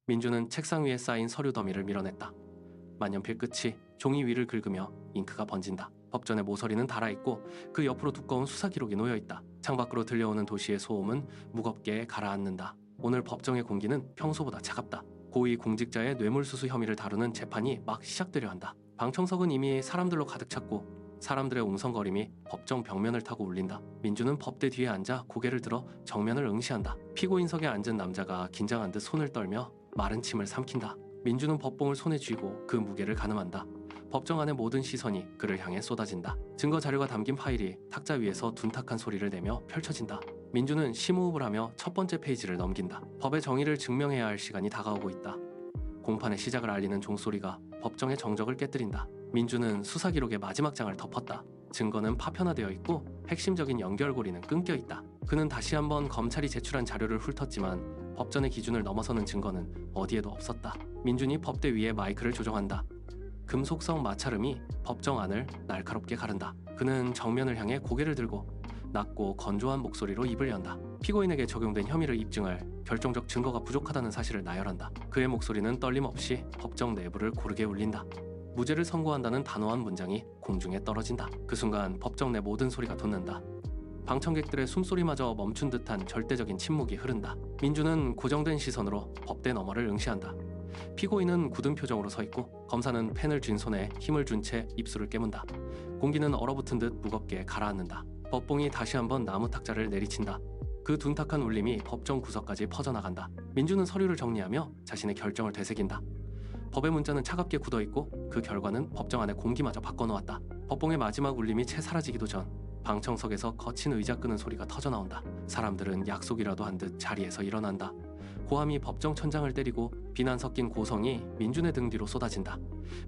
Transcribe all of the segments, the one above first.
민주는 책상 위에 쌓인 서류 더미를 밀어냈다. 만년필 끝이 종이 위를 긁으며 잉크가 번진다. 법전의 모서리는 달아있고 그 옆으로 두꺼운 수사 기록이 놓여있다. 창밖으로 들려오는 도시의 소음은 무겁게 가라앉는다. 오늘 법정의 공기는 평소보다 차갑다. 고위 공직자의 뇌물수수 혐의를 다루는 재판이 막 시작되려 한다. 방청석은 이미 사람들로 가득 찼고 사람들의 웅성거림이 법정 벽면을 타고 울린다. 민주는 법대 뒤에 앉아 고개를 들어 정면을 응시한다. 피고인석에 앉은 남자가 긴장한 듯 손을 떨며 마른 침을 삼킨다. 민주는 법봉을 손에 쥐고 그 무게를 가늠한다. 법정 안의 모든 시선이 그를 향해 쏟아진다. 증거 자료가 담긴 파일이 탁자 위에서 둔탁한 소리를 내며 펼쳐진다. 민주는 심호흡을 하며 첫 번째 페이지를 넘긴다. 법의 정의를 증명해야 할 시간이 다가오고 있다. 공판의 시작을 알리는 종소리가 법정의 정적을 깨뜨린다. 민주는 수사 기록의 마지막 장을 덮었다. 증거는 파편화되어 있고 핵심적인 연결고리는 끊겨 있다. 그는 다시 한번 검찰이 제출한 자료를 훑었지만 법전의 기준을 넘어서는 증거는 어디에도 없었다. 민준이 법대 위에 마이크를 조정한다. 금속성 마찰음이 법정 안을 날카롭게 가른다. 그는 정면을 향해 고개를 들고 낮고 건조한 목소리로 입을 연다. 피고인에게 적용된 혐의를 입증할 결정적 증거가 부족하다는 사실을 나열한다. 그의 목소리는 떨림 없이 법정 내부를 고르게 울린다. 무죄를 선고한다는 단호한 문장이 공중에 떨어진다. 그 순간 법정 내 모든 소리가 돋는다. 방청객들의 숨소리마저 멈춘 듯한 절대적인 침묵이 흐른다. 민주는 고정된 시선으로 법대 너머를 응시한다. 피고인은 굳은 표정으로 서 있고 검사는 펜을 쥔 손에 힘을 준 채 입술을 깨문다. 공기는 얼어붙은 듯 무겁게 가라앉는다. 법봉이 다시 한번 나무 탁자를 내리친다. 그 둔탁한 울림이 법정 구석까지 퍼져나간다. 민주는 서류를 정리하며 자신의 결정을 되새긴다. 법의 문자는 차갑게 굳어있고 그 결과는 법정 안의 공기마저 바꿔놓았다. 법봉의 마지막 울림이 채 사라지기도 전 방청석에서 거친 의자 끄는 소리가 터져나온다. 사람들은 약속이라도 한 듯 자리에서 일어난다. 고함이 법정 천장을 때리고 비난 섞인 고성이 민준의 등 뒤로 쏟아진다.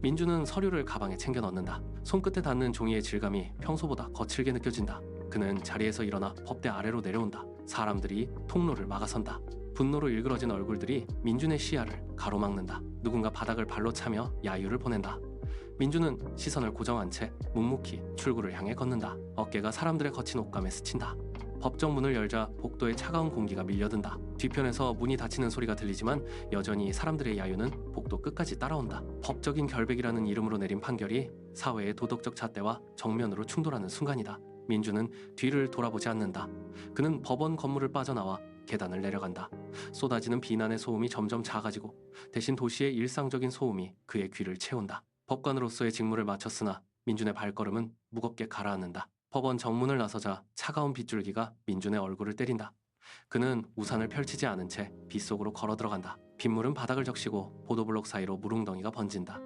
민준은 서류를 가방에 챙겨 넣는다. 손끝에 닿는 종이의 질감이 평소보다 거칠게 느껴진다. 그는 자리에서 일어나 법대 아래로 내려온다. 사람들이 통로를 막아선다. 분노로 일그러진 얼굴들이 민준의 시야를 가로막는다. 누군가 바닥을 발로 차며 야유를 보낸다. 민준은 시선을 고정한 채 묵묵히 출구를 향해 걷는다. 어깨가 사람들의 거친 옷감에 스친다. 법정 문을 열자 복도에 차가운 공기가 밀려든다. 뒤편에서 문이 닫히는 소리가 들리지만 여전히 사람들의 야유는 복도 끝까지 따라온다. 법적인 결백이라는 이름으로 내린 판결이 사회의 도덕적 잣대와 정면으로 충돌하는 순간이다. 민주는 뒤를 돌아보지 않는다. 그는 법원 건물을 빠져나와 계단을 내려간다. 쏟아지는 비난의 소음이 점점 작아지고 대신 도시의 일상적인 소음이 그의 귀를 채운다. 법관으로서의 직무를 마쳤으나 민준의 발걸음은 무겁게 가라앉는다. 법원 정문을 나서자 차가운 빗줄기가 민준의 얼굴을 때린다. 그는 우산을 펼치지 않은 채 빗속으로 걸어 들어간다. 빗물은 바닥을 적시고 보도블록 사이로 물웅덩이가 번진다.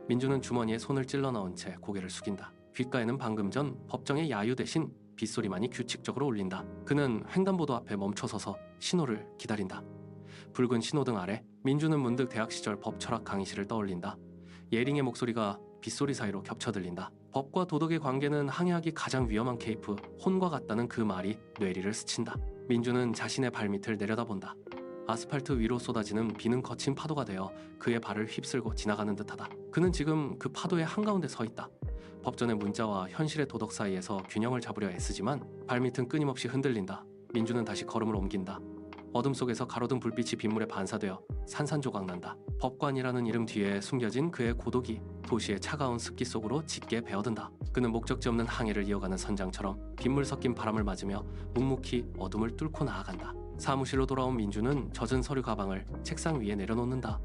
민준은 주머니에 손을 찔러 넣은 채 고개를 숙인다. 귓가에는 방금 전 법정의 야유 대신 빗소리만이 규칙적으로 울린다. 그는 횡단보도 앞에 멈춰서서 신호를 기다린다. 붉은 신호등 아래 민준은 문득 대학 시절 법철학 강의실을 떠올린다. 예링의 목소리가 빗소리 사이로 겹쳐 들린다. 법과 도덕의 관계는 항해하기 가장 위험한 케이프, 혼과 같다는 그 말이 뇌리를 스친다. 민준은 자신의 발밑을 내려다본다. 아스팔트 위로 쏟아지는 비는 거친 파도가 되어 그의 발을 휩쓸고 지나가는 듯하다. 그는 지금 그 파도의 한가운데 서 있다. 법전의 문자와 현실의 도덕 사이에서 균형을 잡으려 애쓰지만 발밑은 끊임없이 흔들린다. 민준은 다시 걸음을 옮긴다. 어둠 속에서 가로등 불빛이 빗물에 반사되어 산산조각난다. 법관이라는 이름 뒤에 숨겨진 그의 고독이 도시의 차가운 습기 속으로 짙게 배어든다. 그는 목적지 없는 항해를 이어가는 선장처럼 빗물 섞인 바람을 맞으며 묵묵히 어둠을 뚫고 나아간다. 사무실로 돌아온 민주는 젖은 서류 가방을 책상 위에 내려놓는다.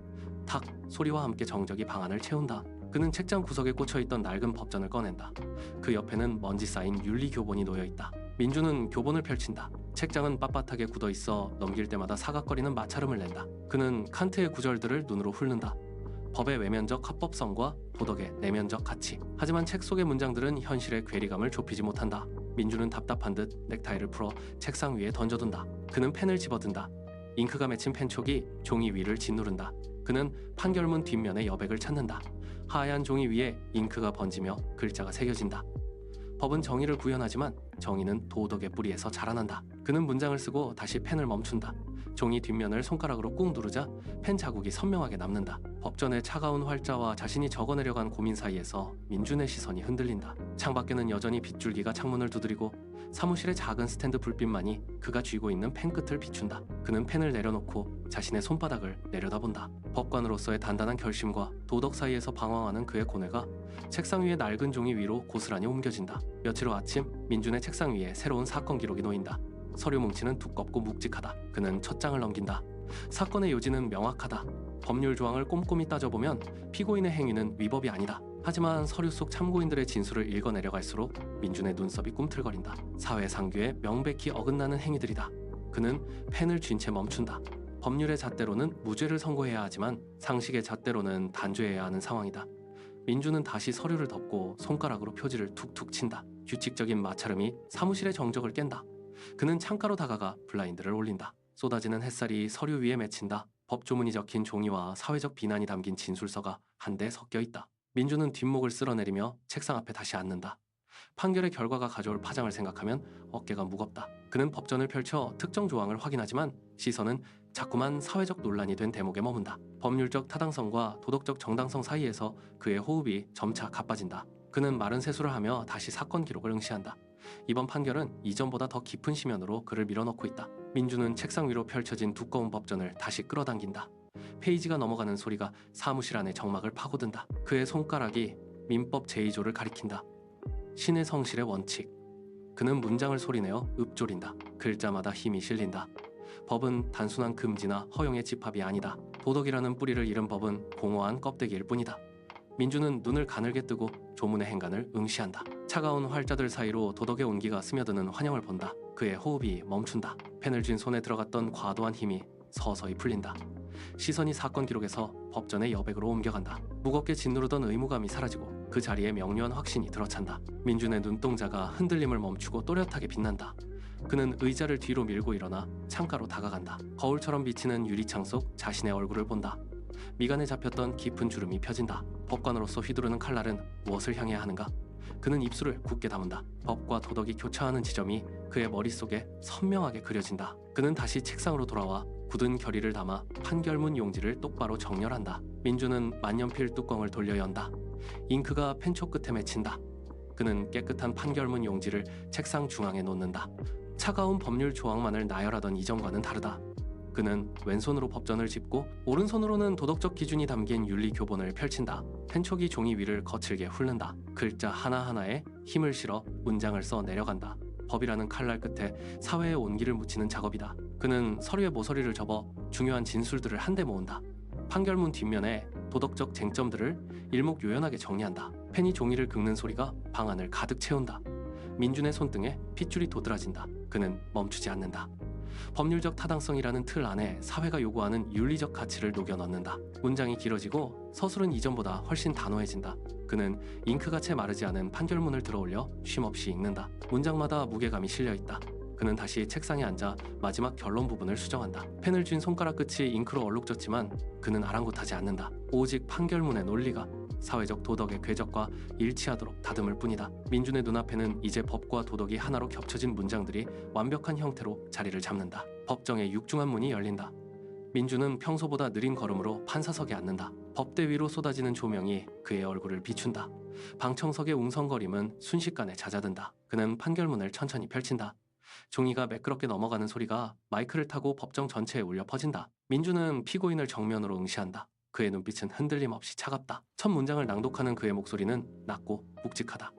탁 소리와 함께 정적이 방안을 채운다. 그는 책장 구석에 꽂혀있던 낡은 법전을 꺼낸다. 그 옆에는 먼지 쌓인 윤리교본이 놓여있다. 민주는 교본을 펼친다. 책장은 빳빳하게 굳어있어 넘길 때마다 사각거리는 마찰음을 낸다. 그는 칸트의 구절들을 눈으로 훑는다. 법의 외면적 합법성과 도덕의 내면적 가치. 하지만 책 속의 문장들은 현실의 괴리감을 좁히지 못한다. 민주는 답답한 듯 넥타이를 풀어 책상 위에 던져둔다. 그는 펜을 집어든다. 잉크가 맺힌 펜촉이 종이 위를 짓누른다. 그는 판결문 뒷면의 여백을 찾는다. 하얀 종이 위에 잉크가 번지며 글자가 새겨진다. 법은 정의를 구현하지만 정의는 도덕의 뿌리에서 자라난다. 그는 문장을 쓰고 다시 펜을 멈춘다. 종이 뒷면을 손가락으로 꾹 누르자 펜 자국이 선명하게 남는다. 법전의 차가운 활자와 자신이 적어내려간 고민 사이에서 민준의 시선이 흔들린다. 창밖에는 여전히 빗줄기가 창문을 두드리고 사무실의 작은 스탠드 불빛만이 그가 쥐고 있는 펜 끝을 비춘다. 그는 펜을 내려놓고 자신의 손바닥을 내려다본다. 법관으로서의 단단한 결심과 도덕 사이에서 방황하는 그의 고뇌가 책상 위의 낡은 종이 위로 고스란히 옮겨진다. 며칠 후 아침, 민준의 책상 위에 새로운 사건 기록이 놓인다. 서류 뭉치는 두껍고 묵직하다. 그는 첫 장을 넘긴다. 사건의 요지는 명확하다. 법률 조항을 꼼꼼히 따져보면 피고인의 행위는 위법이 아니다. 하지만 서류 속 참고인들의 진술을 읽어내려갈수록 민준의 눈썹이 꿈틀거린다. 사회상규에 명백히 어긋나는 행위들이다. 그는 펜을 쥔 채 멈춘다. 법률의 잣대로는 무죄를 선고해야 하지만 상식의 잣대로는 단죄해야 하는 상황이다. 민준은 다시 서류를 덮고 손가락으로 표지를 툭툭 친다. 규칙적인 마찰음이 사무실의 정적을 깬다. 그는 창가로 다가가 블라인드를 올린다. 쏟아지는 햇살이 서류 위에 맺힌다. 법조문이 적힌 종이와 사회적 비난이 담긴 진술서가 한데 섞여 있다. 민준은 뒷목을 쓸어내리며 책상 앞에 다시 앉는다. 판결의 결과가 가져올 파장을 생각하면 어깨가 무겁다. 그는 법전을 펼쳐 특정 조항을 확인하지만 시선은 자꾸만 사회적 논란이 된 대목에 머문다. 법률적 타당성과 도덕적 정당성 사이에서 그의 호흡이 점차 가빠진다. 그는 마른 세수를 하며 다시 사건 기록을 응시한다. 이번 판결은 이전보다 더 깊은 심연으로 그를 밀어넣고 있다. 민준은 책상 위로 펼쳐진 두꺼운 법전을 다시 끌어당긴다. 페이지가 넘어가는 소리가 사무실 안의 정막을 파고든다. 그의 손가락이 민법 제2조를 가리킨다. 신의 성실의 원칙. 그는 문장을 소리내어 읊조린다. 글자마다 힘이 실린다. 법은 단순한 금지나 허용의 집합이 아니다. 도덕이라는 뿌리를 잃은 법은 공허한 껍데기일 뿐이다. 민준은 눈을 가늘게 뜨고 조문의 행간을 응시한다. 차가운 활자들 사이로 도덕의 온기가 스며드는 환영을 본다. 그의 호흡이 멈춘다. 펜을 쥔 손에 들어갔던 과도한 힘이 서서히 풀린다. 시선이 사건 기록에서 법전의 여백으로 옮겨간다. 무겁게 짓누르던 의무감이 사라지고 그 자리에 명료한 확신이 들어찬다. 민준의 눈동자가 흔들림을 멈추고 또렷하게 빛난다. 그는 의자를 뒤로 밀고 일어나 창가로 다가간다. 거울처럼 비치는 유리창 속 자신의 얼굴을 본다. 미간에 잡혔던 깊은 주름이 펴진다. 법관으로서 휘두르는 칼날은 무엇을 향해야 하는가? 그는 입술을 굳게 다문다. 법과 도덕이 교차하는 지점이 그의 머릿속에 선명하게 그려진다. 그는 다시 책상으로 돌아와 굳은 결의를 담아 판결문 용지를 똑바로 정렬한다. 민준은 만년필 뚜껑을 돌려 연다. 잉크가 펜촉 끝에 맺힌다. 그는 깨끗한 판결문 용지를 책상 중앙에 놓는다. 차가운 법률 조항만을 나열하던 이전과는 다르다. 그는 왼손으로 법전을 짚고 오른손으로는 도덕적 기준이 담긴 윤리 교본을 펼친다. 펜촉이 종이 위를 거칠게 훑는다. 글자 하나하나에 힘을 실어 문장을 써 내려간다. 법이라는 칼날 끝에 사회의 온기를 묻히는 작업이다. 그는 서류에 모서리를 접어 중요한 진술들을 한데 모은다. 판결문 뒷면에 도덕적 쟁점들을 일목요연하게 정리한다. 펜이 종이를 긁는 소리가 방안을 가득 채운다. 민준의 손등에 핏줄이 도드라진다. 그는 멈추지 않는다. 법률적 타당성이라는 틀 안에 사회가 요구하는 윤리적 가치를 녹여 넣는다. 문장이 길어지고 서술은 이전보다 훨씬 단호해진다. 그는 잉크가 채 마르지 않은 판결문을 들어올려 쉼없이 읽는다. 문장마다 무게감이 실려있다. 그는 다시 책상에 앉아 마지막 결론 부분을 수정한다. 펜을 쥔 손가락 끝이 잉크로 얼룩졌지만 그는 아랑곳하지 않는다. 오직 판결문의 논리가 사회적 도덕의 궤적과 일치하도록 다듬을 뿐이다. 민준의 눈앞에는 이제 법과 도덕이 하나로 겹쳐진 문장들이 완벽한 형태로 자리를 잡는다. 법정의 육중한 문이 열린다. 민준은 평소보다 느린 걸음으로 판사석에 앉는다. 법대 위로 쏟아지는 조명이 그의 얼굴을 비춘다. 방청석의 웅성거림은 순식간에 잦아든다. 그는 판결문을 천천히 펼친다. 종이가 매끄럽게 넘어가는 소리가 마이크를 타고 법정 전체에 울려 퍼진다. 민준은 피고인을 정면으로 응시한다. 그의 눈빛은 흔들림 없이 차갑다. 첫 문장을 낭독하는 그의 목소리는 낮고 묵직하다.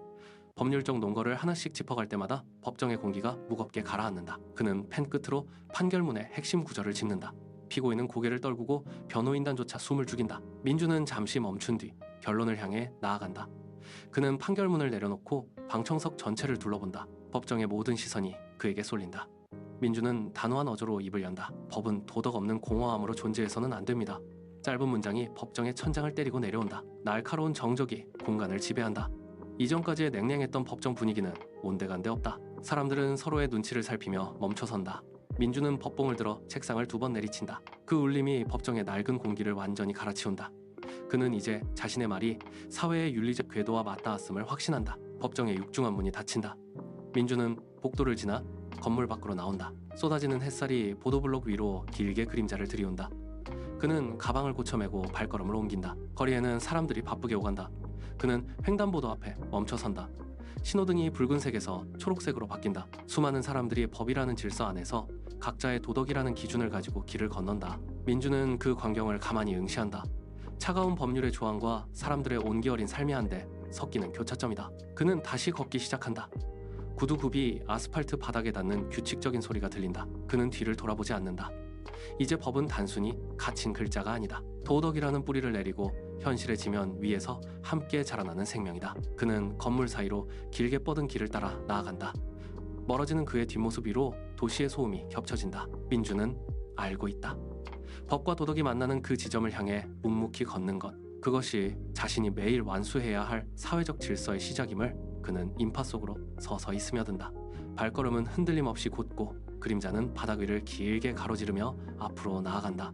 법률적 논거를 하나씩 짚어갈 때마다 법정의 공기가 무겁게 가라앉는다. 그는 펜 끝으로 판결문의 핵심 구절을 짚는다. 피고인은 고개를 떨구고 변호인단조차 숨을 죽인다. 민준은 잠시 멈춘 뒤 결론을 향해 나아간다. 그는 판결문을 내려놓고 방청석 전체를 둘러본다. 법정의 모든 시선이 그에게 쏠린다. 민준은 단호한 어조로 입을 연다. 법은 도덕 없는 공허함으로 존재해서는 안 됩니다. 짧은 문장이 법정의 천장을 때리고 내려온다. 날카로운 정적이 공간을 지배한다. 이전까지의 냉랭했던 법정 분위기는 온데간데 없다. 사람들은 서로의 눈치를 살피며 멈춰선다. 민준은 법봉을 들어 책상을 2번 내리친다. 그 울림이 법정의 낡은 공기를 완전히 갈아치운다. 그는 이제 자신의 말이 사회의 윤리적 궤도와 맞닿았음을 확신한다. 법정의 육중한 문이 닫힌다. 민준은 복도를 지나 건물 밖으로 나온다. 쏟아지는 햇살이 보도블록 위로 길게 그림자를 들이운다. 그는 가방을 고쳐매고 발걸음을 옮긴다. 거리에는 사람들이 바쁘게 오간다. 그는 횡단보도 앞에 멈춰선다. 신호등이 붉은색에서 초록색으로 바뀐다. 수많은 사람들이 법이라는 질서 안에서 각자의 도덕이라는 기준을 가지고 길을 건넌다. 민주는 그 광경을 가만히 응시한다. 차가운 법률의 조항과 사람들의 온기 어린 삶이 한데 섞이는 교차점이다. 그는 다시 걷기 시작한다. 구두굽이 아스팔트 바닥에 닿는 규칙적인 소리가 들린다. 그는 뒤를 돌아보지 않는다. 이제 법은 단순히 갇힌 글자가 아니다. 도덕이라는 뿌리를 내리고 현실의 지면 위에서 함께 자라나는 생명이다. 그는 건물 사이로 길게 뻗은 길을 따라 나아간다. 멀어지는 그의 뒷모습 위로 도시의 소음이 겹쳐진다. 민주는 알고 있다. 법과 도덕이 만나는 그 지점을 향해 묵묵히 걷는 것, 그것이 자신이 매일 완수해야 할 사회적 질서의 시작임을 그는 인파 속으로 서서히 스며든다. 발걸음은 흔들림 없이 곧고 그림자는 바닥 위를 길게 가로지르며 앞으로 나아간다.